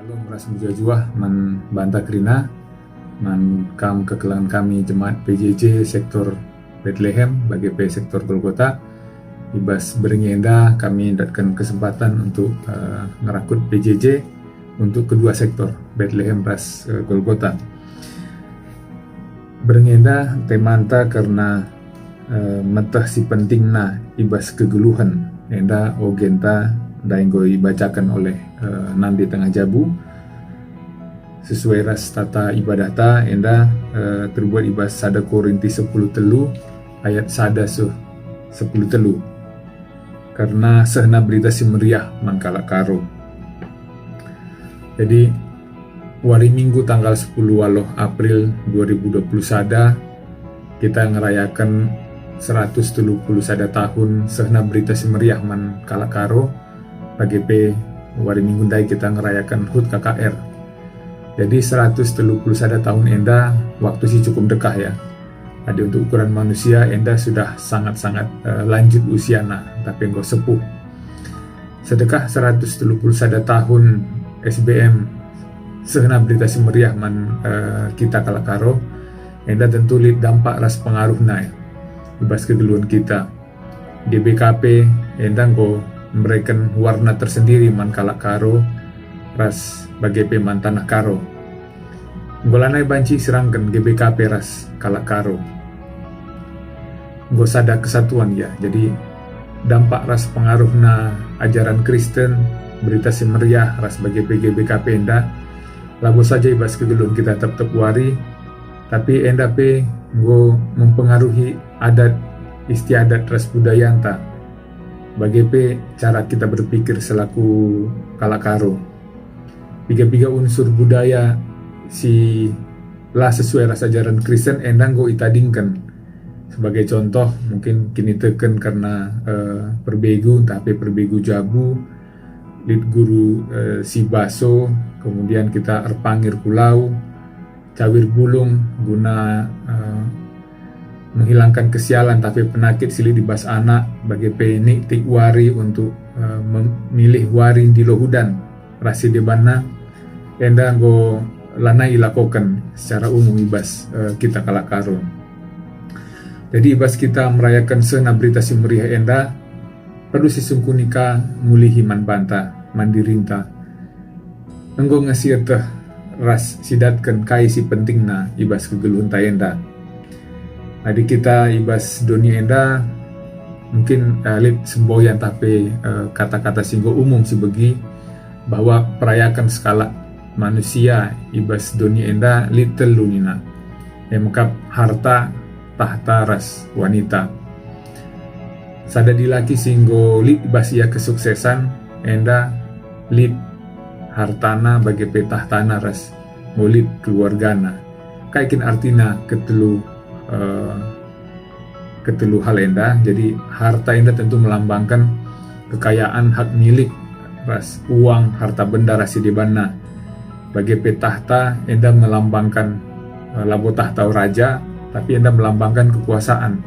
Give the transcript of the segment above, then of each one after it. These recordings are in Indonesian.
Shalom ras mujajuah man banta krina man kam kekelangan kami jemaat PJJ sektor Bethlehem bagi P sektor Golgota ibas beringenda kami datkan kesempatan untuk ngerakut PJJ untuk kedua sektor Bethlehem ras Golgota. Beringenda temanta karena metah si pentingna ibas kegeluhan enda ogenta dainggo dibacakan oleh Nandi Tengah Jabu sesuai ras tata ibadata enda terbuat ibas sada Korinti 10 telu ayat sada 10 telu karena sehna berita si meriah mangkala karo. Jadi hari Minggu tanggal 10 waloh April 2020 sada kita ngerayakan 130 sada tahun sehna berita si meriah man kala karo. PGP hari Minggu dai kita ngerayakan HUT KKR. Jadi 130 sada tahun enda waktu sih cukup dekah ya. Ada untuk ukuran manusia enda sudah sangat-sangat lanjut usiana tapi enggak sepuh. Sedekah 130 sada tahun SBM sehna berita semeriah man kita kala karo enda tentu lid dampak ras pengaruhna ya. Ibas kegeluan kita. Di BKP enda go memberikan warna tersendiri man kala karo ras bagi peman tanah karo. Golanai banci serangkan GBKP ras kala karo. Gosada kesatuan ya. Jadi dampak ras pengaruhna ajaran Kristen berita si meriah ras bagi GBKP enda lagu saja ibas kegelun kita tetap wari tapi enda pe go mempengaruhi adat istiadat ras budaya anta. Bagaimana cara kita berpikir selaku kalakaro. Tiga-tiga unsur budaya si lah sesuai rasa ajaran Kristen endang go itadingkan. Sebagai contoh mungkin kini teken karena perbegu tapi perbegu jabu lid guru si baso kemudian kita erpangir pulau cawir bulung guna menghilangkan kesialan tapi penakit silih dibas anak bagi penik tik wari untuk memilih wari di lohudan rasi debana enda go lana ilakokan secara umum ibas kita kala karo. Jadi ibas kita merayakan sena berita si meriah enda perlu sisungkunika mulihi man banta mandirinta enggo ngasih teh ras sidatkan kai si pentingna ibas kegeluhan ta enda. Adik kita ibas dunia enda mungkin lid semboyan tapi kata-kata singgo umum si begi bahwa perayakan skala manusia ibas dunia enda lid telu nina mengkap harta tahta ras wanita sada dilaki singgo lid ibas ia kesuksesan enda lid hartana bagi petah tanah ras molid keluargana kaikin artina ketelu hal enda. Jadi harta enda tentu melambangkan kekayaan hak milik ras uang harta benda rasi dibana bagi petahta enda melambangkan labo tahta raja tapi enda melambangkan kekuasaan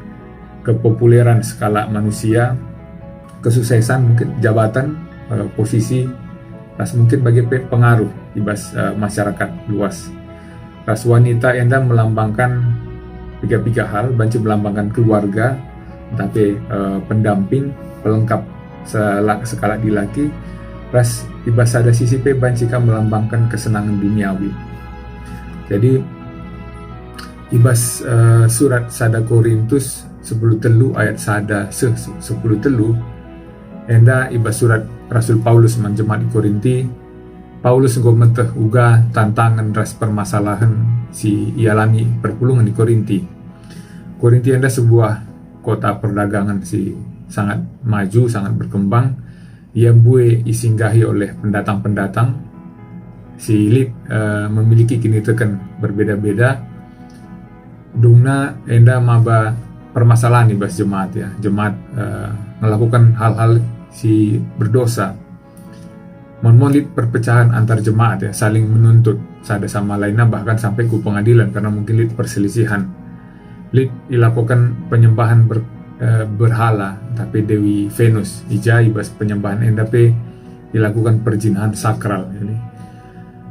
kepopuleran skala manusia kesuksesan mungkin jabatan posisi ras mungkin bagi pengaruh ibas masyarakat luas. Ras wanita enda melambangkan tiga hal, banci melambangkan keluarga, tapi pendamping, pelengkap sekala dilaki, ras ibas ada sisi pe bancika melambangkan kesenangan duniawi. Jadi ibas surat sada Korintus 10 telu ayat sada 10 telu enda ibas surat Rasul Paulus man jemaat di Korinti. Paulus ngomenteh uga tantangan ras permasalahan si ialami perpulungan di Korinti. Korinti anda sebuah kota perdagangan si sangat maju, sangat berkembang yang bue isinggahi oleh pendatang-pendatang si lid memiliki kini teken berbeda-beda dungna enda maba permasalahan ibas jemaat ya. Jemaat melakukan hal-hal si berdosa monmolit perpecahan antar jemaat ya, saling menuntut sada sama lainnya bahkan sampai ke pengadilan karena mungkin lid perselisihan. Lid dilakukan penyembahan berhala tapi Dewi Venus ija ibas penyembahan enda pe dilakukan perjinahan sakral. Jadi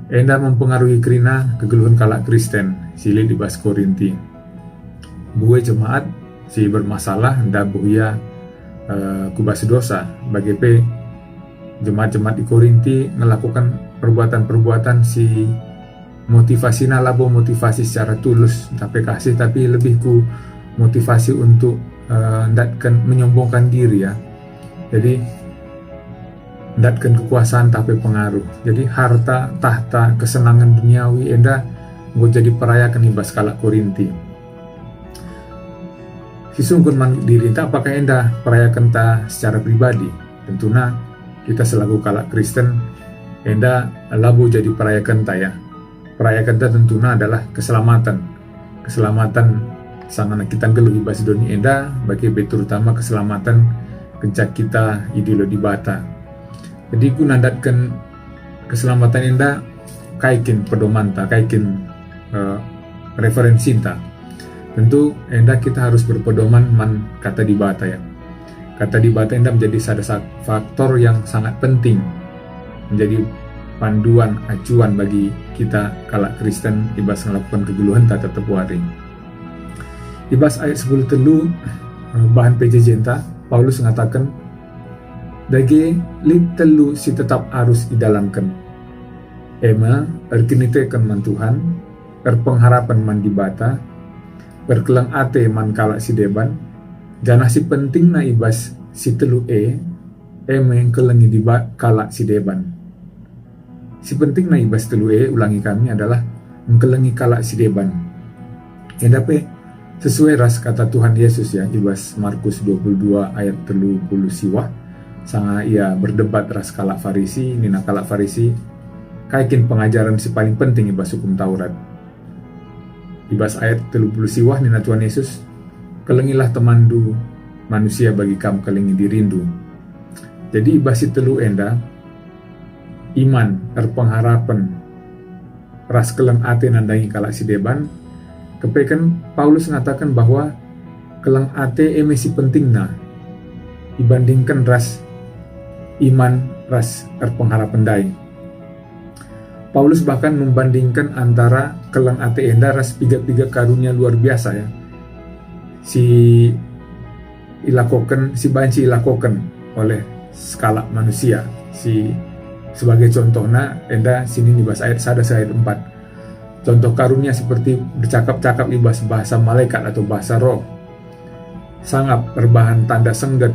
enda mempengaruhi kerina kegeluhan kalak Kristen sili di bas Korinti. Bue jemaat si bermasalah nda buya kubas dosa bagi pe jemaat-jemaat di Korinti melakukan perbuatan-perbuatan si motivasinya labo motivasi secara tulus tapi kasih, tapi lebih ku motivasi untuk ndatkan menyombongkan diri ya. Jadi ndatkan kekuasaan tapi pengaruh. Jadi harta, tahta, kesenangan duniawi enda gue jadi perayakan ibas kalak Korinti. Sisungkun man diri ta apakah enda perayakan ta secara pribadi? Tentunya kita selaku kalak Kristen enda labu jadi perayakan ta ya. Perayakan ta tentunya adalah keselamatan. Keselamatan sang anak kita geluh ibas dunia enda bagi terutama keselamatan kencak kita idilo di bata. Jadi ku nandatkan keselamatan enda kaikin pedoman ta, kaikin referensi ta. Tentu enda kita harus berpedoman man kata di bata ya. Kata di bata enda menjadi salah faktor yang sangat penting, menjadi panduan acuan bagi kita kalak Kristen ibas melakukan kegeluhan tak tetap waring. Ibas ayat 10 telu bahan PJJ ta Paulus mengatakan dage lit telu si tetap harus didalamkan. Ema erkinitekan man Tuhan, pengharapan man di bata, berkelang ate man kalak si deban, janah si penting na ibas si telu ema yang kelengi di kalak si deban. Si penting na ibas telu ulangi kami adalah mengkelengi kalak si deban. Endape sesuai ras kata Tuhan Yesus ya, ibas Markus 22 ayat 30 siwah. Sanga ia berdebat ras kalak Farisi, nina kalak Farisi kaikin pengajaran si paling penting ibas hukum Taurat. Ibas ayat 30 siwah nina Tuhan Yesus, kelengilah temandu manusia bagi kam kelengi dirindu. Jadi ibas si telu enda iman, pengharapan, ras keleng ate nandangi kalak si deban. Kepekan Paulus mengatakan bahwa kelang ate emesi penting na dibandingkan ras iman, ras pengharapan dai. Paulus bahkan membandingkan antara kelang ate enda ras piga-piga karunia luar biasa ya. Si banci ilakokan oleh skala manusia. Si sebagai contohnya enda sini di bahasa ayat 1 ayat 4. Contoh karunia seperti bercakap-cakap di bahasa malaikat atau bahasa roh, sangap berbahan tanda sengget,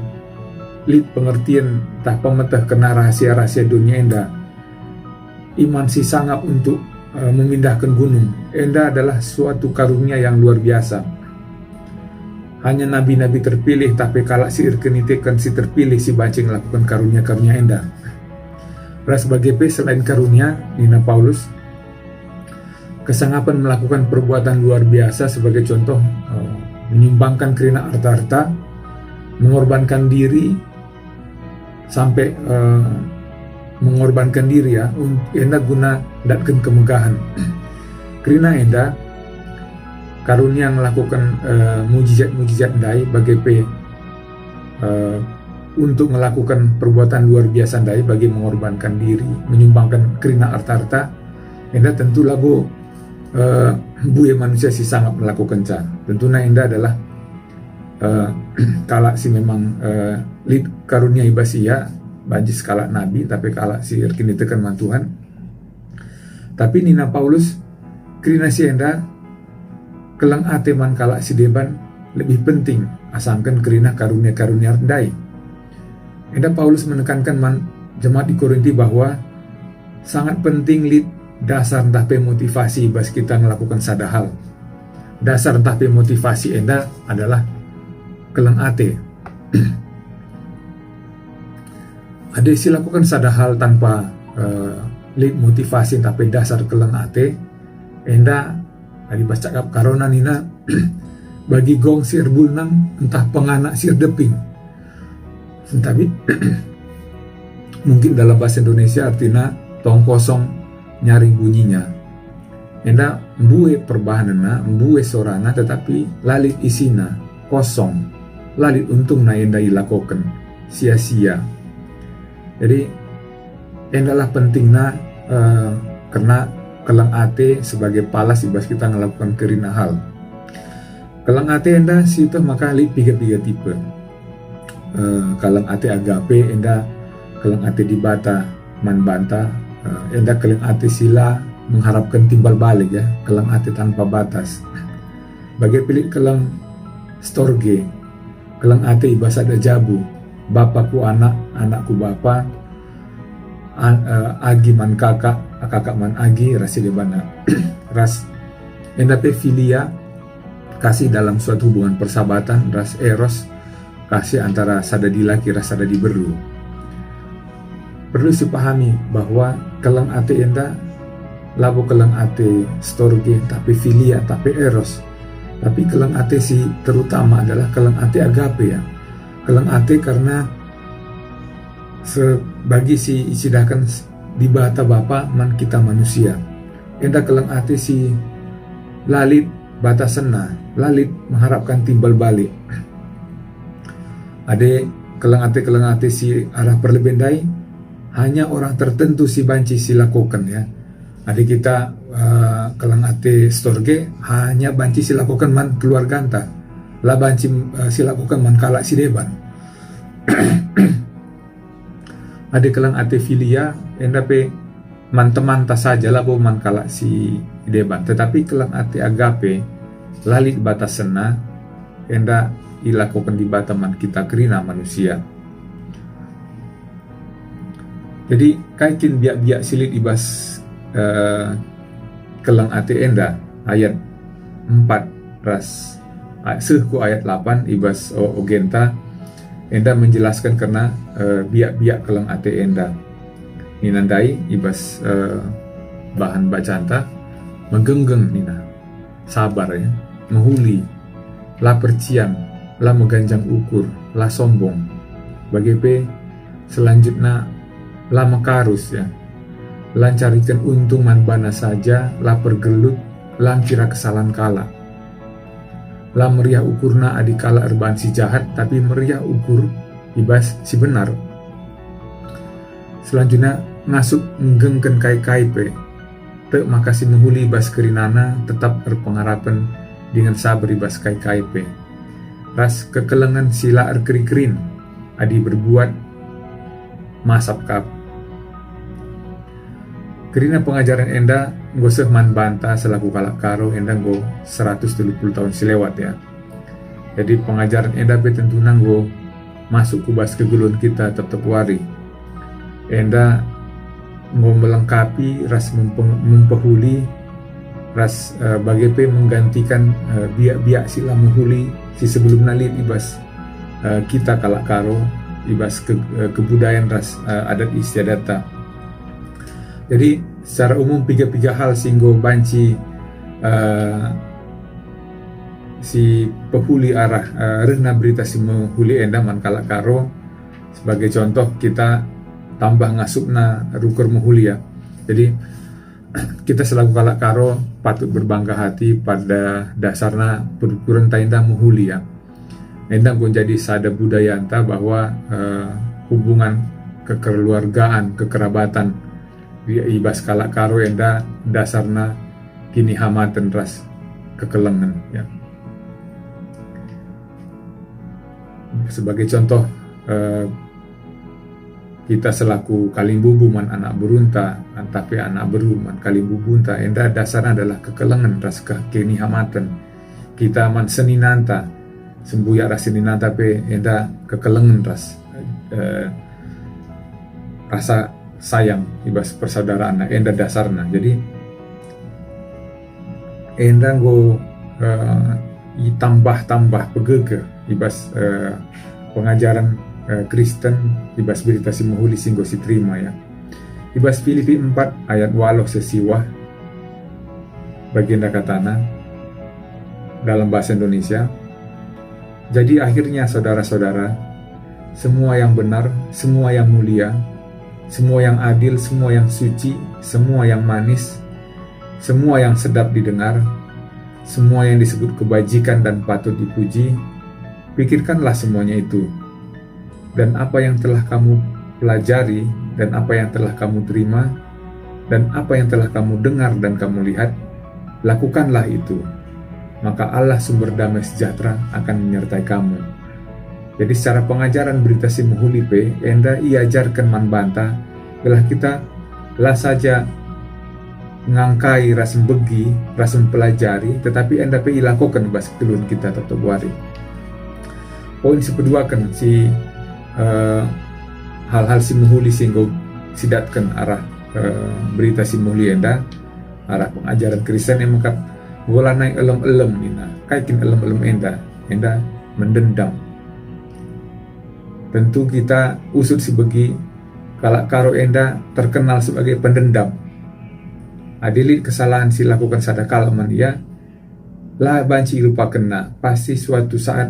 lid pengertian tak pemetah kena rahasia-rahasia dunia enda, iman si sangap untuk memindahkan gunung, enda adalah suatu karunia yang luar biasa. Hanya nabi-nabi terpilih tapi kalak si irkenitekan si terpilih si bacing lakukan karunia-karunia enda. Sebagai selain karunia nina Paulus kesangapan melakukan perbuatan luar biasa sebagai contoh menyumbangkan kerina harta-harta, mengorbankan diri sampai mengorbankan diri ya enda guna datkan kemegahan. Kerina enda karunia melakukan mujizat-mujizat dai bagi untuk melakukan perbuatan luar biasa dai bagi mengorbankan diri, menyumbangkan kerina harta-harta enda tentu lagu buaya manusia si sangat melakukan ca. Tentunya enda adalah kalak si memang lid karunia ibasia bajis kalak nabi tapi kalak si kini tekan man Tuhan. Tapi nina Paulus kerina si enda kelang ate man kalak si deban lebih penting asangkan kerina karunia-karunia dai. Enda Paulus menekankan man jemaat di Korinti bahwa sangat penting lid dasar entah motivasi bas kita melakukan sada hal. Dasar entah motivasi enda adalah kelang ate. Ada isi lakukan sada hal tanpa lead motivasi tapi dasar kelang ate enda adi bas cakap karona nina bagi gong sir bulnang entah penganak sir deping. Tapi mungkin dalam bahasa Indonesia artinya tong kosong nyaring bunyinya. Enda mbue perbahanana, mbue sorana tetapi lalit isina kosong. Lalit untung na enda ilakoken sia-sia. Jadi endalah pentingna karena kelang ate sebagai palas ibas kita melakukan kerina hal. Kelang ate enda situ maka li piga tipe. Kelang ate agape enda kelang ate dibata man banta, enda kelang ate sila mengharapkan timbal balik ya, kelang ate tanpa batas. Bagi pilih kelang storge, kelang ate ibas ada jabu, bapakku anak, anakku bapa, agi man kakak, kakak man agi, rasi debana. Ras enda pe filia, kasih dalam suatu hubungan persahabatan, ras eros, kasih antara sadadi laki ras sadadi beru. Perlu dipahami bahwa kelang ate enda labo kelang ate storge tapi filia tapi eros, tapi kelang ate si terutama adalah kelang ate agape ya. Kelang ate karena sebagi si isidakan dibata bapa man kita manusia. Enda kelang ate si lalit batasena, lalit mengharapkan timbal balik. Ade kelang ate si arah perlebendai hanya orang tertentu si banci si lakukan ya. Ade kita kelang ate storge hanya banci si lakukan man keluarga anta. Lah banci si lakukan man kalak si deban. Ade kelang ate filia enda pe man teman ta saja lah bo man kalak si deban. Tetapi kelang ate agape lalit batasena enda ilakukan di bataman kita kerina manusia. Jadi kaikin biak-biak silit ibas kelang ate enda ayat 4 ras sehku ayat 8 ibas ogenta enda menjelaskan karena biak-biak kelang ate enda ninandai ibas bahan bacanta megenggeng nina sabar ya, menghuli la percian, la meganjang ukur, la sombong bagepe selanjutnya la mekarus ya, lancarikan untung man bana saja, la pergelut, lang kira kesalahan kala. La meriah ukurna adikala erban si jahat, tapi meriah ukur ibas si benar. Selanjutnya ngasuk nggengken kai pe, te makasih menghuli ibas kerinana tetap berpengharapan dengan sabar ibas kai pe. Ras kekelengan sila erkeri-kerin, adi berbuat masap kap. Kerina pengajaran enda ngoseh man banta selaku kalak karo enda nggo 170 tahun silewat ya. Jadi pengajaran enda be tentu nanggo masuk kubas kegulun kita tetap wari. Enda nggo melengkapi ras mempehuli ras bagepe menggantikan biak-biak sila menghuli si sebelum nalit ibas kita kalak karo ibas kebudayaan ras adat istiadata. Jadi secara umum tiga hal singgo banci si pehuli arah rehna berita si menghuli enda man kalak karo. Sebagai contoh kita tambah ngasupna rukur menghuli ya. Jadi kita selaku kalak karo patut berbangga hati pada dasarnya berukuran tainda menghuli ya. Enda pun jadi sada budaya anta bahwa hubungan kekeluargaan, kekerabatan ibas kalak karo enda dasarna kini hamatan ras kekelengan ya. Sebagai contoh kita selaku kalimbubu man anak berunta tapi anak beru man kalimbubunta enda dasarnya adalah kekelengan ras kini hamatan. Kita man seninanta sembuya ras seninanta pe enda kekelengan ras rasa sayang ibas persaudaraan enda dasarna. Jadi enda nggo tambah pegege ibas pengajaran Kristen ibas berita si menghuli singgo si terima ya. Ibas Filipi 4 ayat 8 sesiwah baginda katana dalam bahasa Indonesia. Jadi akhirnya saudara-saudara, semua yang benar, semua yang mulia, semua yang adil, semua yang suci, semua yang manis, semua yang sedap didengar, semua yang disebut kebajikan dan patut dipuji, pikirkanlah semuanya itu. Dan apa yang telah kamu pelajari dan apa yang telah kamu terima dan apa yang telah kamu dengar dan kamu lihat, lakukanlah itu. Maka Allah sumber damai sejahtera akan menyertai kamu. Jadi secara pengajaran berita si muhulipe, enda iajarkan man banta, belah kita lah saja ngangkai rasem begi, rasem pelajari, tetapi enda pe ilakokan bahasa kelun kita tetap wari. Poin kedua kan si hal-hal si muhuli sehingga sidatkan arah berita si muhuli enda arah pengajaran Kristen yang mengkat gola naik elem-elem nina kaikin elem-elem enda mendendam. Tentu kita usut si begi kalak karo enda terkenal sebagai pendendam. Adili kesalahan si lakukan sadakala man ia lah banci lupa kena, pasti suatu saat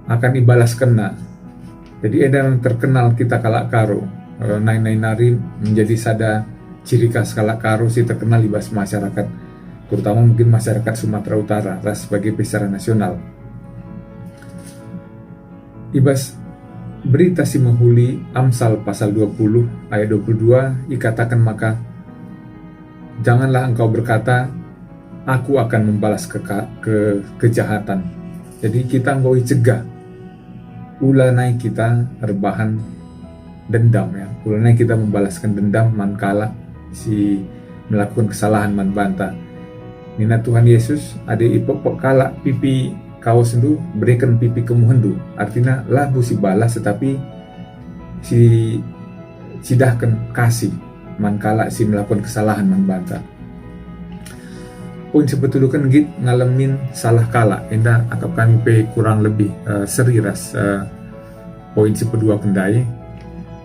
akan dibalas kena. Jadi enda yang terkenal kita kalak karo nari menjadi sada ciri khas kalak karo si terkenal di bahasa masyarakat, terutama mungkin masyarakat Sumatera Utara sebagai secara nasional. Ibas berita si muhuli Amsal pasal 20 ayat 22 dikatakan, maka janganlah engkau berkata aku akan membalas kejahatan. Jadi kita engkau cegah ulanai kita rebahan dendam ya. Ulanai kita membalaskan dendam mankala si melakukan kesalahan man banta. Nina Tuhan Yesus ada ipok kala pipi kawas hendu berikan pipi kemu hendu. Artinya labu si balas tetapi si sidahkan kasih mankala si melakukan kesalahan man banta. Poin sebetulnya kan git ngalamin salah kala enda akap kami pe kurang lebih seriras poin kedua kendai.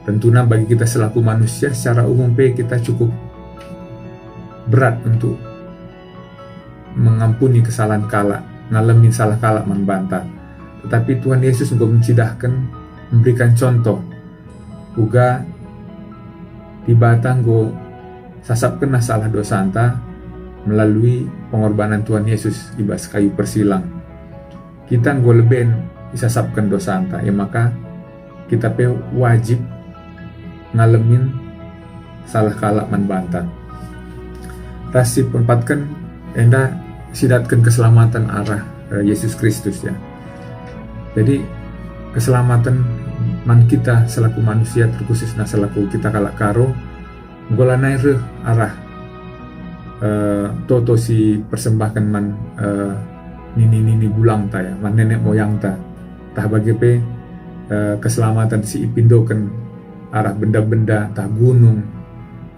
Tentunya bagi kita selaku manusia secara umum kita cukup berat untuk mengampuni kesalahan kala, ngalamin salah kala membantah. Tetapi Tuhan Yesus juga mencidahkan, memberikan contoh. Uga tibatang go sasap kena salah dosa anta melalui pengorbanan Tuhan Yesus di bas kayu persilang. Kita go leben disasapkan dosa anta, ya maka kita pe wajib ngalamin salah kala membantah. Rasi penempatkan enda sidatkan keselamatan arah Yesus Kristus ya. Jadi keselamatan man kita selaku manusia terkhususnya selaku kita kalak karo golanai arah toto si persembahkan man nini bulang ta ya, man nenek moyang ta tah bagi pe keselamatan si ipindokan arah benda-benda entah gunung,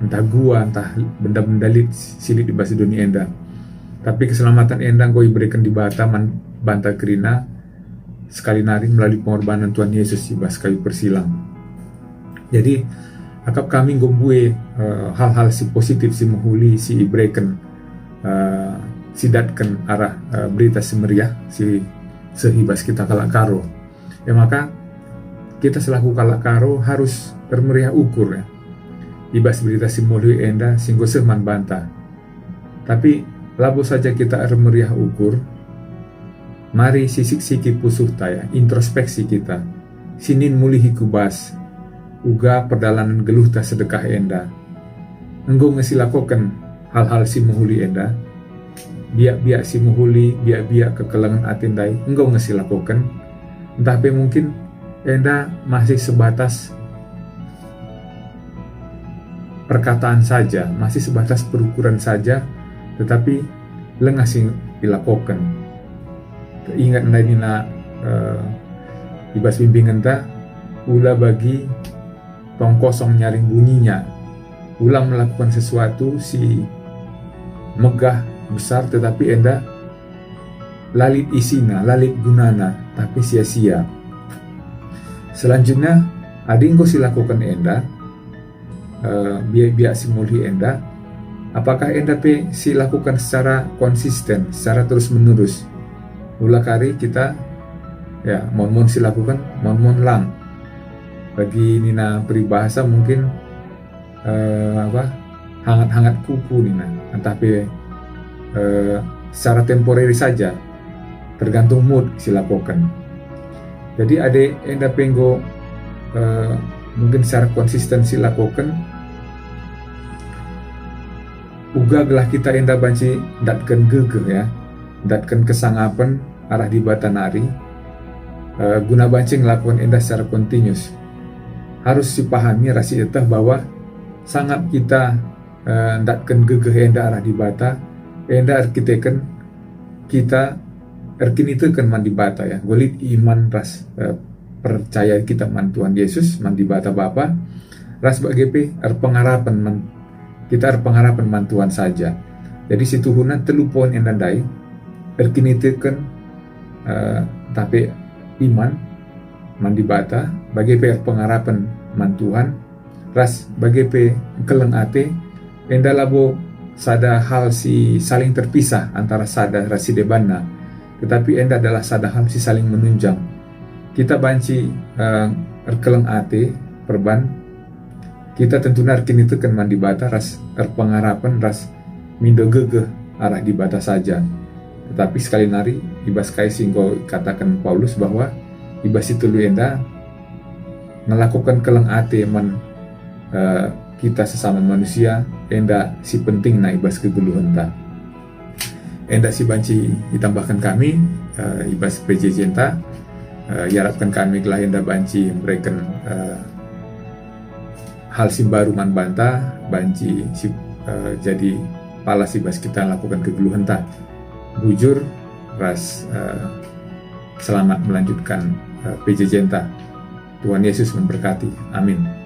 entah gua, entah benda-benda silit di basa dunia enda. Tapi keselamatan enda kau berikan di banta kerina sekali nari melalui pengorbanan Tuhan Yesus di basa kayu persilang. Jadi akap kami gombue hal-hal si positif si muhuli si ibrekan sidatkan arah berita si meriah si sehibas kita kalak karo. Ya maka kita selaku kalak karo harus bermeriah ukur ya. Ibas berita si muhuli enda singgo seman banta. Tapi labo saja kita bermeriah ukur. Mari sisik-siki pusuh taya, introspeksi kita. Sinin mulihi kubas. Uga perdalanan geluh ta sedekah enda. Enggo ngesilakokan hal-hal si muhuli enda. Biak-biak si muhuli, biak-biak kekelangan atindai. Enggo ngesilakokan. Entah pe mungkin enda masih sebatas perkataan saja, masih sebatas perukuran saja, tetapi lengah sih dilakukan. Ingat nina ibas bimbingan ta, ula bagi tong kosong nyaring bunyinya, ula melakukan sesuatu si megah besar, tetapi enda lalit isina, lalit gunana, tapi sia-sia. Selanjutnya, adingko silakukan enda, biak-biak simulhi enda, apakah enda pe silakukan secara konsisten, secara terus menerus. Ulah kari kita, ya mon silakukan, mon lang. Bagi nina peribahasa mungkin hangat-hangat kuku nina, entah pe secara temporary saja, tergantung mood silakukan. Jadi ada enda penggo mungkin secara konsistensi lakukan Ugaglah kita enda banci datkan gegeh ya, datkan kesangapan arah di batanari, guna banci ngelakukan enda secara kontinus. Harus dipahami rasi etah bahwa sangat kita datkan gegeh enda arah di bata, enda arkiteken kita erkinitekan man di bata ya, golit iman ras percaya kita man Tuhan Yesus man di bata Bapa, ras bagepe pengarapan man kita pengarapan man Tuhan saja. Jadi situhunan telupon endandai erkinitekan tapi iman man di bata bagepe pengarapan man Tuhan, ras bagepe keleng ate enda labo sada hal si saling terpisah antara sada rasi debana, tetapi enda adalah sada hal si saling menunjang. Kita banci keleng ate perban kita tentunya kini tekan man di bata ras pengarapan ras mindo gegeh arah di bata saja. Tetapi sekali nari ibas kai singgo katakan Paulus bahwa ibas itu lu enda melakukan keleng ate man kita sesama manusia enda si penting na ibas kegeluhan ta. Enda si banci ditambahkan kami ibas PJ Jenta, harapkan kami kelah enda banci memberikan hal si baru man banta banci si jadi pala si bas kita lakukan kegeluhan ta. Bujur ras selamat melanjutkan PJ Jenta. Tuhan Yesus memberkati. Amin.